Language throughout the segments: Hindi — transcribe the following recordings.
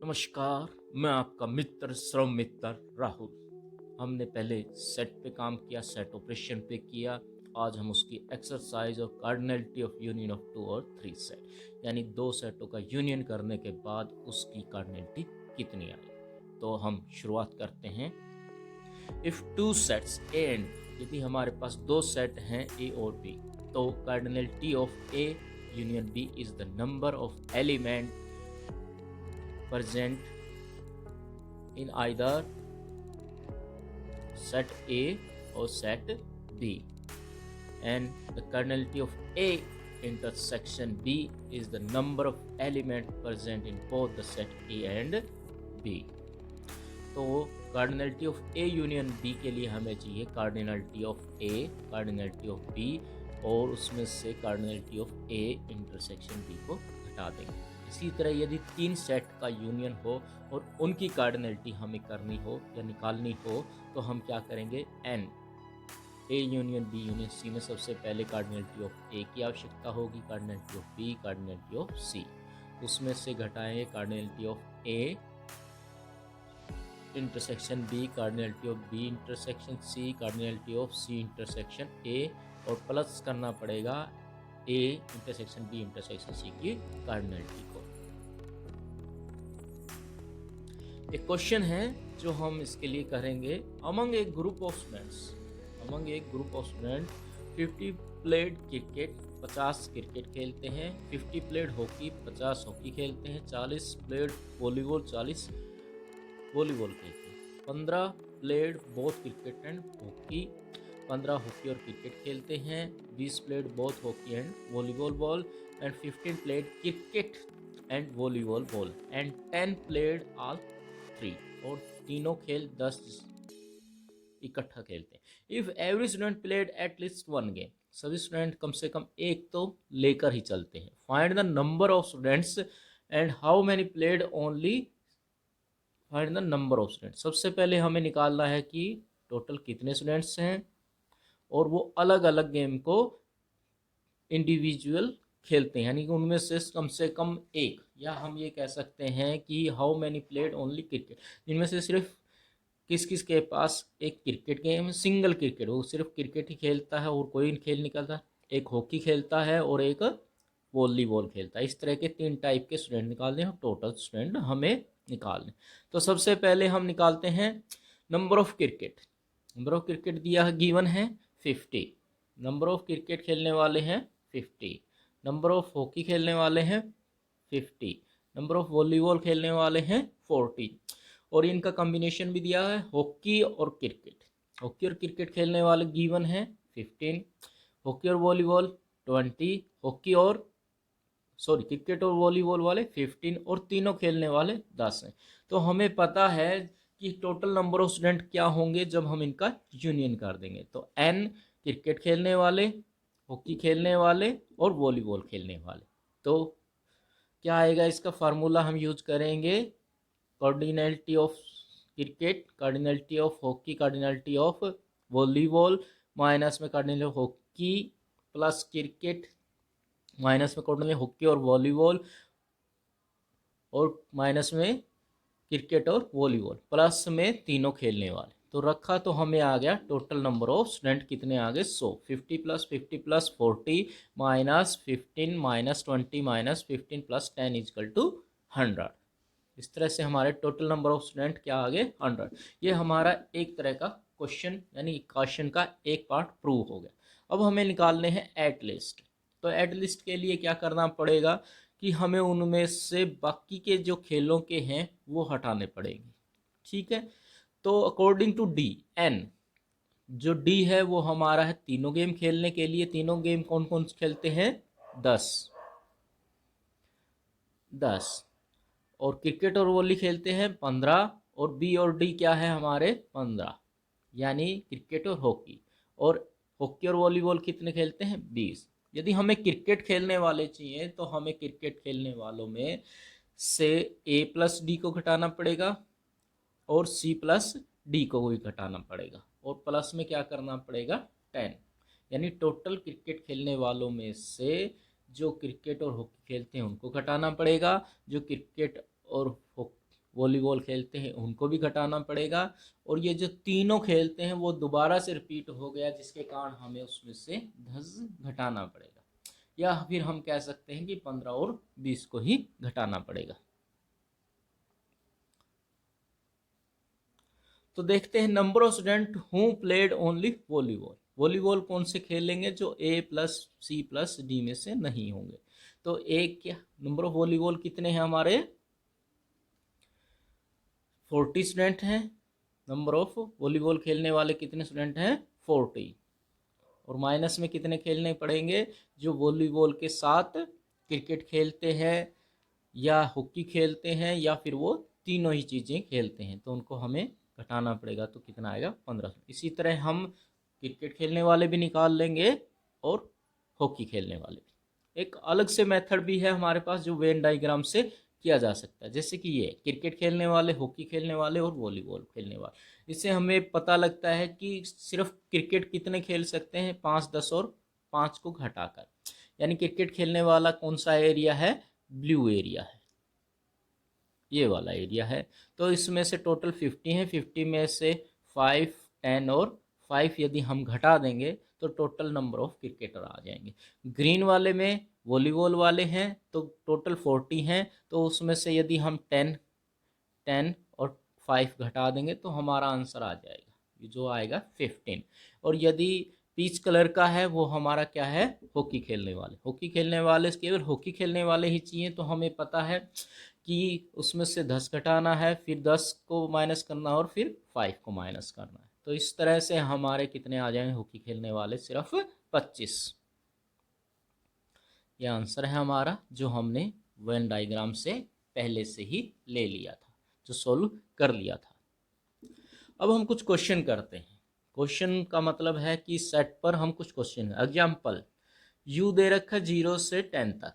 नमस्कार। मैं आपका मित्र श्रम मित्र राहुल। हमने पहले सेट पे काम किया, सेट ऑपरेशन पे किया। आज हम उसकी एक्सरसाइज और cardinality of union of two और थ्री सेट, यानी दो सेटों का यूनियन करने के बाद उसकी कार्डिनलिटी कितनी आई, तो हम शुरुआत करते हैं। If two sets A and, यदि हमारे पास दो सेट हैं ए और बी, तो cardinality of A union B is the number of element present in either set A or set B, and the cardinality of A intersection B is the number of element present in both the set A and B. तो cardinality of A union B के लिए हमें चाहिए cardinality of A, cardinality of B, और उसमें से cardinality of A intersection B को हटा देंगे। इसी तरह यदि तीन सेट का यूनियन हो और उनकी कार्डिनलिटी हमें करनी हो या निकालनी हो, तो हम क्या करेंगे, n A union B union C में सबसे पहले कार्डिनलिटी ऑफ ए की आवश्यकता होगी, cardinality of B, cardinality of C. उसमें से घटाएंगे cardinality of A intersection B, cardinality of B intersection C, cardinality of C intersection A, और प्लस करना पड़ेगा A intersection B intersection C की कार्डिनलिटी को। एक क्वेश्चन है जो हम इसके लिए करेंगे। Among A group of students, 50 played cricket, 50 cricket खेलते हैं, 50 प्लेड हॉकी, 50 हॉकी खेलते हैं, 40 प्लेड वॉलीबॉल, 40 वॉलीबॉल खेलते हैं, 15 played both cricket and hockey, 15 hockey और क्रिकेट खेलते हैं, 20 played both hockey and volleyball ball, and 15 played cricket and volleyball ball, and 10 played all three, और तीनों खेल 10 इकट्ठा खेलते हैं। If every student played at least one game, सभी स्टूडेंट कम से कम एक तो लेकर ही चलते हैं। Find the number of students and how many played only, find the number of students. सबसे पहले हमें निकालना है कि टोटल कितने स्टूडेंट्स हैं और वो अलग अलग गेम को इंडिविजुअल खेलते हैं, यानी कि उनमें से कम एक, या हम ये कह सकते हैं कि how many played only cricket, जिनमें से सिर्फ किस किस के पास एक क्रिकेट गेम, सिंगल क्रिकेट, वो सिर्फ क्रिकेट ही खेलता है और कोई खेल निकलता, एक हॉकी खेलता है और एक वॉलीबॉल खेलता है। इस तरह के 3 टाइप के स्टूडेंट निकालने हैं, टोटल स्टूडेंट हमें निकालने। तो सबसे पहले हम निकालते हैं number of cricket. Number of cricket दिया गिवन है 50, नंबर ऑफ क्रिकेट खेलने वाले हैं 50, नंबर ऑफ हॉकी खेलने वाले हैं 50, नंबर ऑफ वॉलीबॉल खेलने वाले हैं 40, और इनका कॉम्बिनेशन भी दिया है हॉकी और क्रिकेट। हॉकी और क्रिकेट खेलने वाले गिवन है 15, हॉकी और वॉलीबॉल 20, हॉकी और क्रिकेट और वॉलीबॉल वाले 15, और तीनों खेलने वाले 10 हैं। तो हमें पता है कि टोटल नंबर ऑफ स्टूडेंट क्या होंगे जब हम इनका यूनियन कर देंगे। तो n क्रिकेट खेलने वाले, हॉकी खेलने वाले और वॉलीबॉल खेलने वाले। तो क्या आएगा, इसका फार्मूला हम यूज करेंगे cardinality of cricket, cardinality of hockey, cardinality of volleyball, minus में cardinality of hockey plus cricket, minus में कार्डिनलिटी हॉकी और वॉलीबॉल, और माइनस में क्रिकेट और वॉलीबॉल, प्लस में तीनों खेलने वाले। तो रखा तो हमें आ गया टोटल नंबर ऑफ स्टूडेंट कितने आ गए 100। 50 plus 40 minus 15 minus 20 minus 15 plus 10 equal to 100। इस तरह से हमारे टोटल नंबर ऑफ स्टूडेंट क्या आ गए 100। ये हमारा एक तरह का क्वेश्चन यानी इक्वेशन का एक पार्ट प्रूव हो गया। अब हमें निकालने हैं एट लिस्ट। तो एट लिस्ट के लिए क्या करना पड़ेगा कि हमें उनमें से बाकी के जो खेलों के हैं वो हटाने पड़ेंगे। ठीक है, तो अकॉर्डिंग टू डी एन, जो डी है वो हमारा है तीनों गेम खेलने के लिए। तीनों गेम कौन कौन से खेलते हैं 10, और क्रिकेट और वॉली खेलते हैं 15, और बी और डी क्या है हमारे 15, यानी क्रिकेट और हॉकी। और हॉकी और वॉलीबॉल कितने खेलते हैं 20। यदि हमें क्रिकेट खेलने वाले चाहिए तो हमें क्रिकेट खेलने वालों में से ए प्लस डी को घटाना पड़ेगा और सी प्लस डी को भी घटाना पड़ेगा, और प्लस में क्या करना पड़ेगा 10, यानी टोटल क्रिकेट खेलने वालों में से जो क्रिकेट और हॉकी खेलते हैं उनको घटाना पड़ेगा, जो क्रिकेट और वॉलीबॉल खेलते हैं उनको भी घटाना पड़ेगा, और ये जो तीनों खेलते हैं वो दोबारा से रिपीट हो गया जिसके कारण हमें उसमें से 10 घटाना पड़ेगा, या फिर हम कह सकते हैं कि 15 और 20 को ही घटाना पड़ेगा। तो देखते हैं number of student who played only volleyball. Volleyball कौन से खेलेंगे? जो A+C+D में से नहीं होंगे। तो एक क्या नंबर ऑफ वॉलीबॉल कितने हैं हमारे? 40 स्टूडेंट हैं। नंबर ऑफ वॉलीबॉल खेलने वाले कितने स्टूडेंट हैं? 40। और माइनस में कितने खेलने पड़ेंगे? जो वॉलीबॉल के साथ क्रिकेट खेलते हैं या हॉकी खेलते हैं या फिर वो तीनों ही चीज़ें खेलते हैं, तो उनको हमें घटाना पड़ेगा। तो कितना आएगा? 15। इसी तरह हम क्रिकेट खेलने वाले भी निकाल लेंगे और हॉकी खेलने वाले भी। एक अलग से मेथड भी है हमारे पास जो वेन डायग्राम से किया जा सकता है, जैसे कि ये क्रिकेट खेलने वाले, हॉकी खेलने वाले और वॉलीबॉल खेलने वाले। इससे हमें पता लगता है कि सिर्फ क्रिकेट कितने खेल सकते हैं? 5, 10 और 5 को घटाकर। यानी क्रिकेट खेलने वाला कौन सा एरिया है? ब्लू एरिया है, ये वाला एरिया है। तो इसमें से टोटल 50 है, 50 में से 5, 10 और 5 यदि हम घटा देंगे तो टोटल नंबर ऑफ क्रिकेटर आ जाएंगे। ग्रीन वाले में वॉलीबॉल वाले हैं तो टोटल 40 हैं, तो उसमें से यदि हम 10 और 5 घटा देंगे तो हमारा आंसर आ जाएगा, जो आएगा 15। और यदि पीच कलर का है वो हमारा क्या है? हॉकी खेलने वाले। हॉकी खेलने वाले केवल हॉकी खेलने वाले ही चाहिए, तो हमें पता है कि उसमें से 10 घटाना है, फिर 10 को माइनस करना और फिर 5 को माइनस करना है। तो इस तरह से हमारे कितने आ जाएंगे हॉकी खेलने वाले? सिर्फ 25। ये आंसर है हमारा जो हमने वेन डायग्राम से पहले से ही ले लिया था, जो सोल्व कर लिया था। अब हम कुछ क्वेश्चन करते हैं। क्वेश्चन का मतलब है कि सेट पर हम कुछ क्वेश्चन। एग्जाम्पल, यू दे रखा है 0 से 10 तक,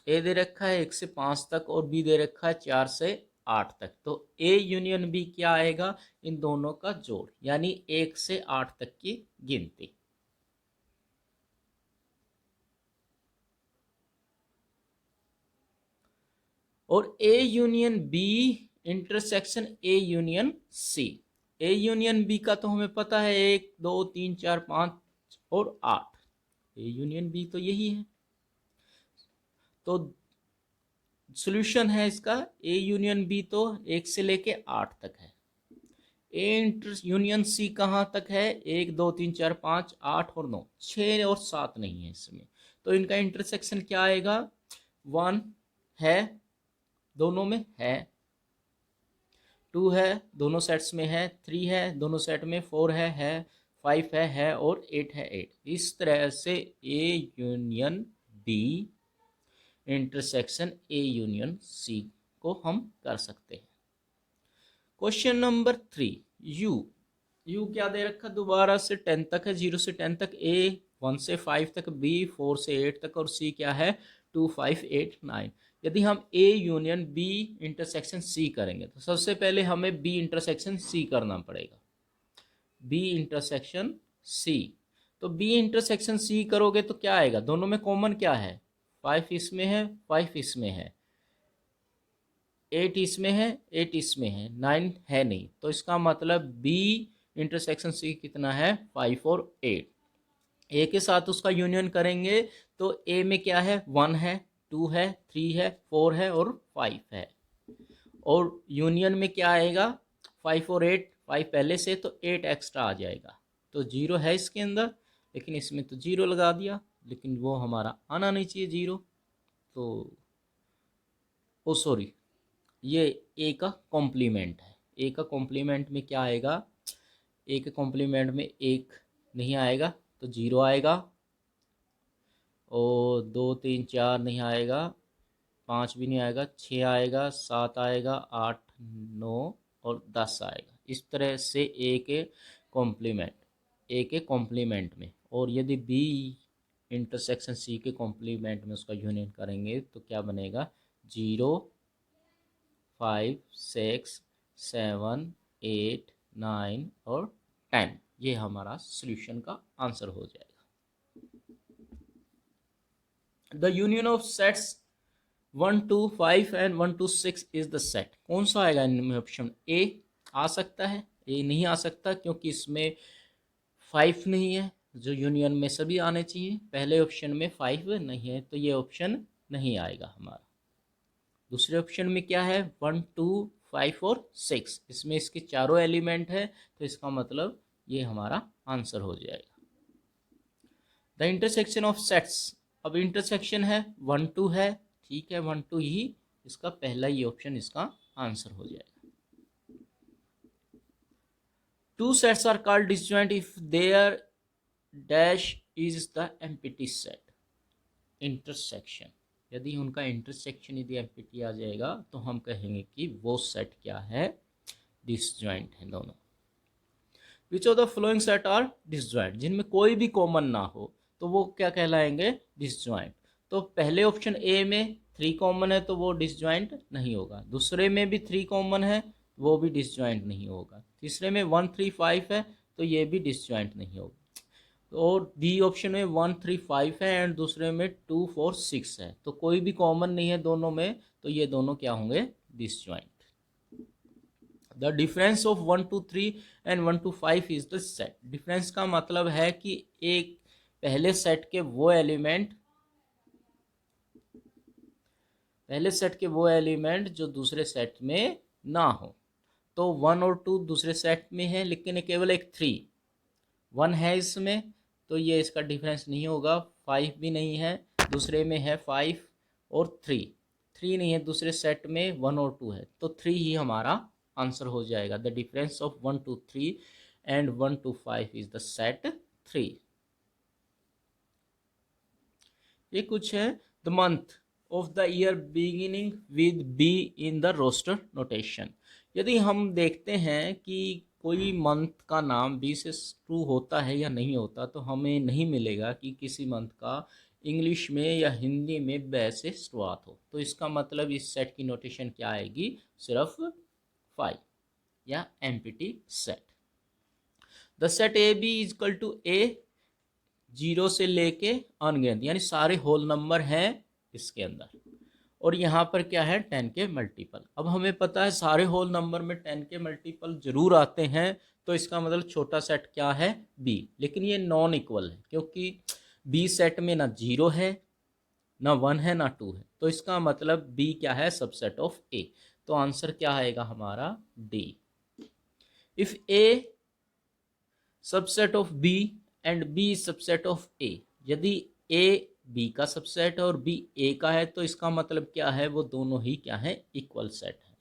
ए दे रखा है 1 से 5 तक और बी दे रखा है 4 से 8 तक। तो ए यूनियन बी क्या आएगा? इन दोनों का जोड़, यानी 1 से 8 तक की गिनती। और A union B intersection A union C. A union B का तो हमें पता है 1, 2, 3, 4, 5 और 8। ए यूनियन बी तो यही है। तो सॉल्यूशन है इसका ए यूनियन बी तो 1 से लेके 8 तक है। ए इंटर यूनियन सी कहाँ तक है? 1, 2, 3, 4, 5, 8 और 9, 6 और 7 नहीं है इसमें। तो इनका इंटरसेक्शन क्या आएगा? 1 है, दोनों में है, 2 है, दोनों सेट्स में है, 3 है, दोनों सेट में, 4 है, 5 है और 8 है, 8। इस तरह से A union B intersection A union C को हम कर सकते हैं। क्वेश्चन नंबर 3, यू क्या दे रखा? दोबारा से 10 तक है, 0 से 10 तक। ए 1 से 5 तक, बी 4 से 8 तक और सी क्या है? 2, 5, 8, 9। यदि हम A union B intersection C करेंगे तो सबसे पहले हमें बी इंटरसेक्शन सी करना पड़ेगा। बी इंटरसेक्शन सी, तो बी इंटरसेक्शन सी करोगे तो क्या आएगा? दोनों में कॉमन क्या है? 5 इसमें है, 5 इसमें है, 8 इसमें है, 8 इसमें है, 9 है नहीं। तो इसका मतलब बी इंटरसेक्शन सी कितना है? 5 और 8। ए के साथ उसका यूनियन करेंगे तो ए में क्या है? 1 है, 2 है, 3 है, 4 है और 5 है। और यूनियन में क्या आएगा? 5 और 8, 5 पहले से तो 8 एक्स्ट्रा आ जाएगा। तो 0 है इसके अंदर, लेकिन इसमें तो 0 लगा दिया, लेकिन वो हमारा आना नहीं चाहिए 0। तो ओ सॉरी, ये ए का कॉम्प्लीमेंट है। ए का कॉम्प्लीमेंट में क्या आएगा? ए के कॉम्प्लीमेंट में 1 नहीं आएगा तो 0 आएगा, और 2, 3, 4 नहीं आएगा, 5 भी नहीं आएगा, 6 आएगा, 7 आएगा, 8, 9 और 10 आएगा। इस तरह से ए के कॉम्प्लीमेंट में। और यदि बी इंटरसेक्शन सी के कॉम्प्लीमेंट में उसका यूनियन करेंगे तो क्या बनेगा? 0, 5, 6, 7, 8, 9 और 10। ये हमारा सॉल्यूशन का आंसर हो जाएगा। The union of sets 1 to 5 and 1 to 6 is the set. कौन सा आएगा इनमें ऑप्शन? ए आ सकता है, ए नहीं आ सकता क्योंकि इसमें 5 नहीं है, जो यूनियन में सभी आने चाहिए। पहले ऑप्शन में 5 नहीं है तो ये ऑप्शन नहीं आएगा हमारा। दूसरे ऑप्शन में क्या है? 1 2 5 और 6, इसमें इसके चारों एलिमेंट है, तो इसका मतलब ये हमारा आंसर हो जाएगा। द इंटरसेक्शन ऑफ सेट्स, अब इंटरसेक्शन है 1 2 है, ठीक है 1 2 ही इसका पहला ही ऑप्शन इसका आंसर हो जाएगा। Two sets are called disjoint if their dash is the empty set. Intersection, यदि उनका इंटरसेक्शन यदि एम्प्टी आ जाएगा तो हम कहेंगे कि वो सेट क्या है? डिसजॉइंट है दोनों। Which of the following set are disjoint, जिनमें कोई भी कॉमन ना हो तो वो क्या कहलाएंगे? डिसजॉइंट। तो पहले ऑप्शन ए में 3 कॉमन है तो वो डिसजॉइंट नहीं होगा, दूसरे में भी 3 कॉमन है वो भी डिसजॉइंट नहीं होगा, तीसरे में 1 3 5 है तो ये भी डिसजॉइंट नहीं होगा, और डी ऑप्शन में 1 3 5 है एंड दूसरे में 2 4 6 है, तो कोई भी कॉमन नहीं है दोनों में, तो ये दोनों क्या होंगे? Disjoint. The difference of 1 2 3 and 1 2 5 is the set. Difference का मतलब है कि एक पहले सेट के वो एलिमेंट, पहले सेट के वो एलिमेंट जो दूसरे सेट में ना हो। तो 1 और 2 दूसरे सेट में है लेकिन केवल एक 1 है इसमें, तो ये इसका डिफरेंस नहीं होगा। 5 भी नहीं है, दूसरे में है 5 और 3 नहीं है दूसरे सेट में, 1 और 2 है, तो 3 ही हमारा आंसर हो जाएगा। The difference of 1 2 3 and 1 2 5 is the set 3। ये कुछ है। The month of the year beginning with B in the roster notation. यदि हम देखते हैं कि कोई मंथ का नाम बी से शुरू होता है या नहीं होता, तो हमें नहीं मिलेगा कि किसी मंथ का इंग्लिश में या हिंदी में ब से शुरुआत हो, तो इसका मतलब इस सेट की नोटेशन क्या आएगी? सिर्फ 5 या empty set. The set A B is equal to A, 0 से लेके अनगिनत, यानी सारे होल नंबर हैं इसके अंदर, और यहाँ पर क्या है? 10 के मल्टीपल। अब हमें पता है सारे होल नंबर में 10 के मल्टीपल जरूर आते हैं, तो इसका मतलब छोटा सेट क्या है? बी। लेकिन ये नॉन इक्वल है क्योंकि बी सेट में ना 0 है, ना 1 है, ना 2 है, तो इसका मतलब बी क्या है? Subset of A. तो आंसर क्या आएगा हमारा? D. If A subset of B and B subset of A, यदि ए बी का सबसेट और बी ए का है तो इसका मतलब क्या है? वो दोनों ही क्या है? इक्वल सेट है।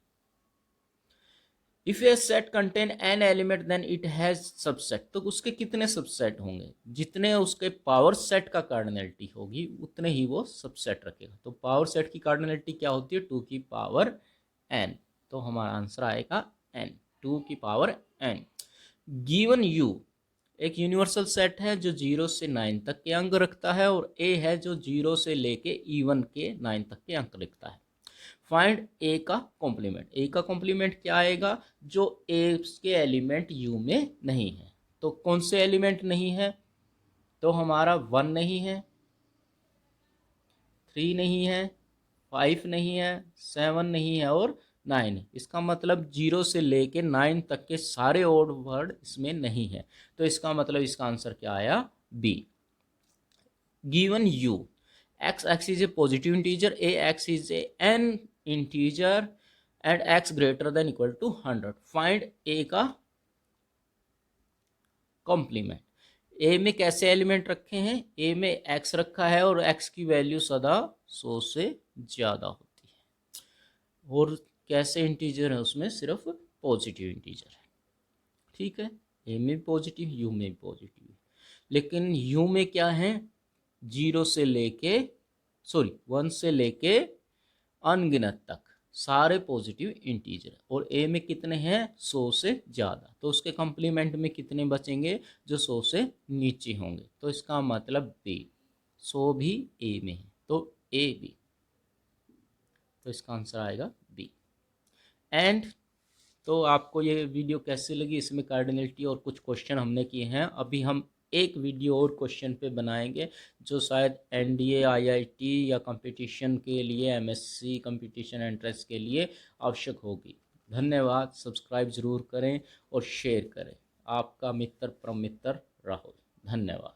If a set contain an element then it has subset, तो उसके कितने सबसेट होंगे? जितने उसके पावर सेट का कार्डिनलिटी होगी उतने ही वो सबसेट रखेगा। तो पावर सेट की कार्डिनलिटी क्या होती है? 2 की पावर n, तो हमारा आंसर आएगा n, 2 की पावर n। गिवन यू एक यूनिवर्सल सेट है जो 0 से 9 तक के अंक रखता है, और ए है जो 0 से लेके इवन के 9 तक के अंक रखता है। फाइंड ए का कॉम्प्लीमेंट। ए का कॉम्प्लीमेंट क्या आएगा? जो ए के एलिमेंट यू में नहीं है। तो कौन से एलिमेंट नहीं है? तो हमारा 1 नहीं है, 3 नहीं है, 5 नहीं है, 7 नहीं है और 9 है। इसका मतलब 0 से लेके 9 तक के सारे ओड वर्ड इसमें नहीं है, तो इसका मतलब इसका आंसर क्या आया? B. Given U x is a positive integer, ax is a n integer and x greater than equal to 100, find a का कॉम्प्लीमेंट। ए में कैसे एलिमेंट रखे हैं? ए में x रखा है और x की वैल्यू सदा 100 से ज़्यादा होती है, और कैसे इंटीजर है? उसमें सिर्फ पॉजिटिव इंटीजर है, ठीक है। ए में पॉजिटिव, यू में पॉजिटिव, लेकिन यू में क्या है? 0 से लेके 1 से लेके अनगिनत तक सारे पॉजिटिव इंटीजर, और ए में कितने हैं? 100 से ज़्यादा, तो उसके कंप्लीमेंट में कितने बचेंगे? जो 100 से नीचे होंगे, तो इसका मतलब बी, 100 भी ए में है तो ए बी, तो इसका आंसर आएगा बी। एंड तो आपको ये वीडियो कैसी लगी? इसमें कार्डिनलिटी और कुछ क्वेश्चन हमने किए हैं। अभी हम एक वीडियो और क्वेश्चन पे बनाएंगे जो शायद एनडीए, आईआईटी या कंपटीशन के लिए, एमएससी कंपटीशन एंट्रेंस के लिए आवश्यक होगी। धन्यवाद। सब्सक्राइब ज़रूर करें और शेयर करें। आपका मित्र परम मित्र राहुल। धन्यवाद।